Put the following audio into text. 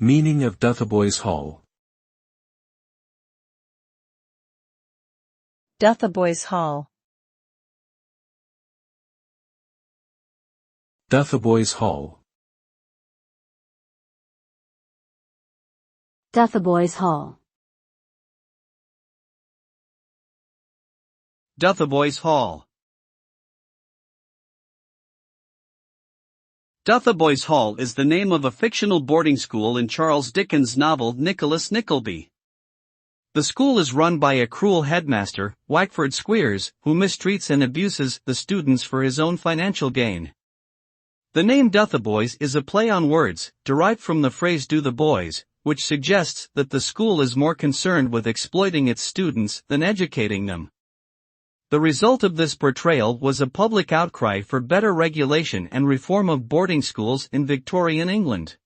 Meaning of Dotheboys Hall. Dotheboys Hall. Dotheboys Hall. Dotheboys Hall. Dotheboys Hall. Dotheboys Hall is the name of a fictional boarding school in Charles Dickens' novel Nicholas Nickleby. The school is run by a cruel headmaster, Wackford Squeers, who mistreats and abuses the students for his own financial gain. The name Dotheboys is a play on words, derived from the phrase "do the boys," which suggests that the school is more concerned with exploiting its students than educating them. The result of this portrayal was a public outcry for better regulation and reform of boarding schools in Victorian England.